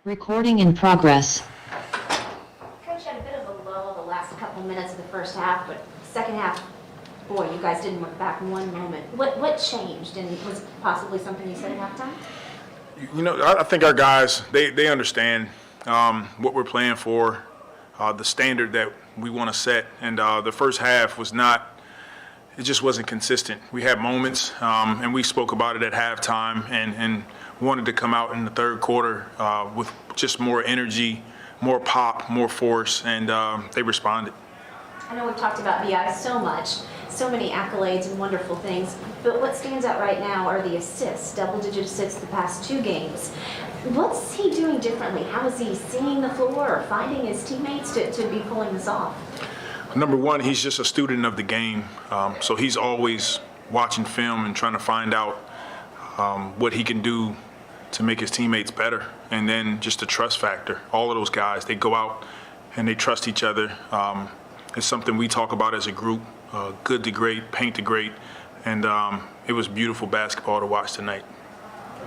Recording in progress. Coach had a bit of a lull the last couple minutes of the first half, but second half, boy, you guys didn't look back one moment. What changed, and was it possibly something you said at halftime? You know, I think our guys, they understand what we're playing for, the standard that we want to set. And the first half was not, it just wasn't consistent. We had moments, and we spoke about it at halftime, and wanted to come out in the third quarter with just more energy, more pop, more force, and they responded. I know we've talked about B.I. so much, so many accolades and wonderful things, but what stands out right now are the assists, double-digit assists the past two games. What's he doing differently? How is he seeing the floor or finding his teammates to be pulling this off? Number one, he's just a student of the game, so he's always watching film and trying to find out what he can do to make his teammates better. And then just the trust factor. All of those guys, they go out and they trust each other. It's something we talk about as a group, good to great, paint to great, and it was beautiful basketball to watch tonight.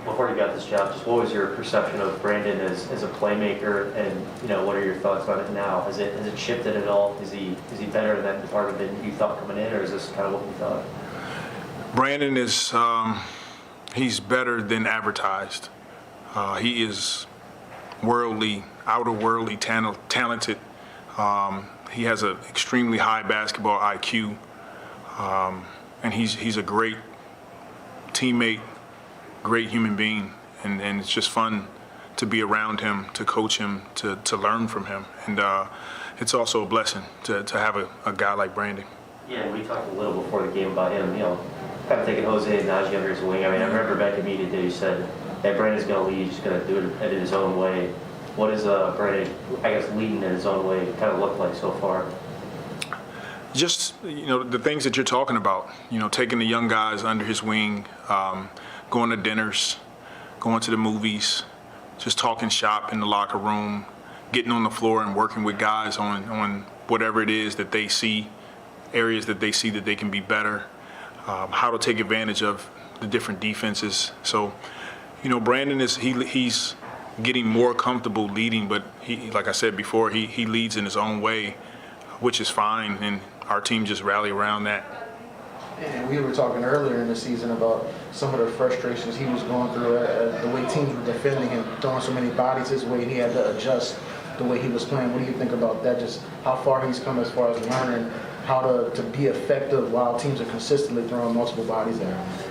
Before you got this job, just what was your perception of Brandon as a playmaker, and what are your thoughts on it now? Has it shifted at all? Is he better in that department than you thought coming in, or is this kind of what you thought? Brandon is he's better than advertised. He is worldly, outer-worldly talented. He has an extremely high basketball IQ, and he's a great teammate, great human being, and it's just fun to be around him, to coach him, to learn from him, and it's also a blessing to have a guy like Brandon. Yeah, we talked a little before the game about him, kind of taking Jose and Najee under his wing. I mean, I remember back in media day you said, hey, Brandon's going to lead, he's going to do it in his own way. What does Brandon, I guess, leading in his own way kind of look like so far? Just, the things that you're talking about, taking the young guys under his wing, going to dinners, going to the movies, just talking shop in the locker room, getting on the floor and working with guys on whatever it is that they see, areas that they see that they can be better, how to take advantage of the different defenses. So, Brandon he's getting more comfortable leading, but he, like I said before, he leads in his own way, which is fine, and our team just rally around that. And we were talking earlier in the season about some of the frustrations he was going through, the way teams were defending him, throwing so many bodies his way, and he had to adjust the way he was playing. What do you think about that? Just how far he's come as far as learning how to be effective while teams are consistently throwing multiple bodies at him?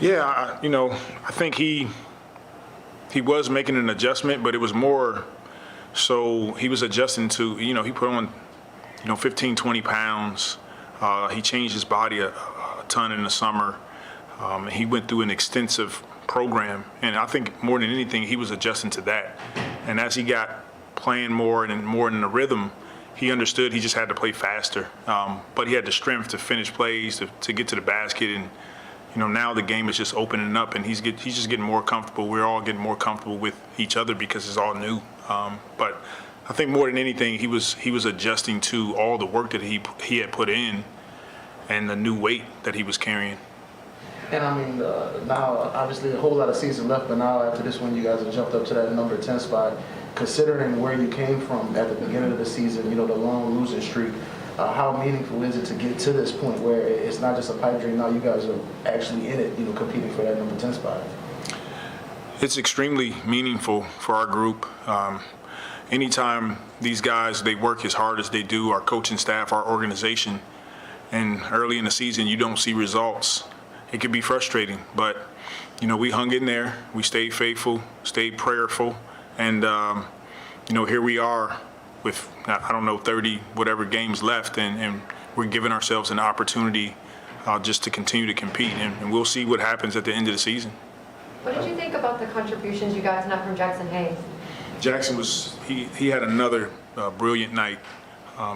Yeah, I think he was making an adjustment, but it was more so he was adjusting to, he put on, 15, 20 pounds. He changed his body a ton in the summer. He went through an extensive program, and I think more than anything, he was adjusting to that. And as he got playing more and more in the rhythm, he understood he just had to play faster. But he had the strength to finish plays, to get to the basket, and now the game is just opening up, and he's just getting more comfortable. We're all getting more comfortable with each other because it's all new. But I think more than anything, he was adjusting to all the work that he had put in and the new weight that he was carrying. And I mean, now obviously a whole lot of season left, but now after this one, you guys have jumped up to that number 10 spot. Considering where you came from at the beginning of the season, the long losing streak, how meaningful is it to get to this point where it's not just a pipe dream, now you guys are actually in it, competing for that number 10 spot? It's extremely meaningful for our group. Anytime these guys, they work as hard as they do, our coaching staff, our organization, and early in the season you don't see results, it can be frustrating. But, we hung in there, we stayed faithful, stayed prayerful, and, here we are with, 30 whatever games left, and we're giving ourselves an opportunity just to continue to compete, and we'll see what happens at the end of the season. What did you think about the contributions you guys got from Jackson Hayes? Jackson he had another brilliant night.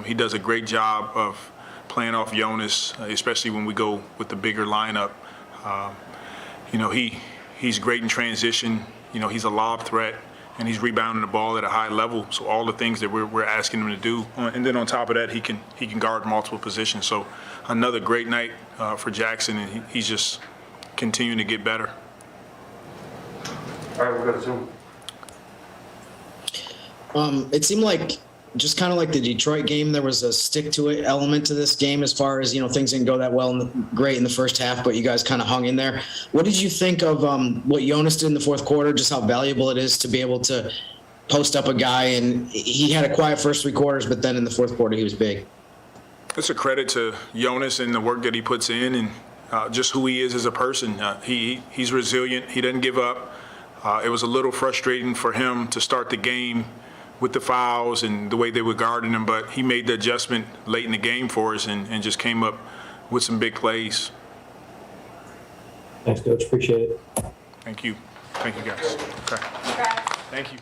He does a great job of playing off Jonas, especially when we go with the bigger lineup. He's great in transition. He's a lob threat, and he's rebounding the ball at a high level. So all the things that we're asking him to do, and then on top of that, he can guard multiple positions. So another great night for Jackson, and he's just continuing to get better. All right, we'll go to Zoom. It seemed like just kind of like the Detroit game, there was a stick to it element to this game as far as, things didn't go that well great in the first half, but you guys kind of hung in there. What did you think of what Jonas did in the fourth quarter, just how valuable it is to be able to post up a guy? And he had a quiet first 3 quarters, but then in the fourth quarter, he was big. It's a credit to Jonas and the work that he puts in and just who he is as a person. He's resilient. He doesn't give up. It was a little frustrating for him to start the game with the fouls and the way they were guarding him, but he made the adjustment late in the game for us and just came up with some big plays. Thanks, Coach. Appreciate it. Thank you. Thank you, guys. Okay. Congrats. Thank you.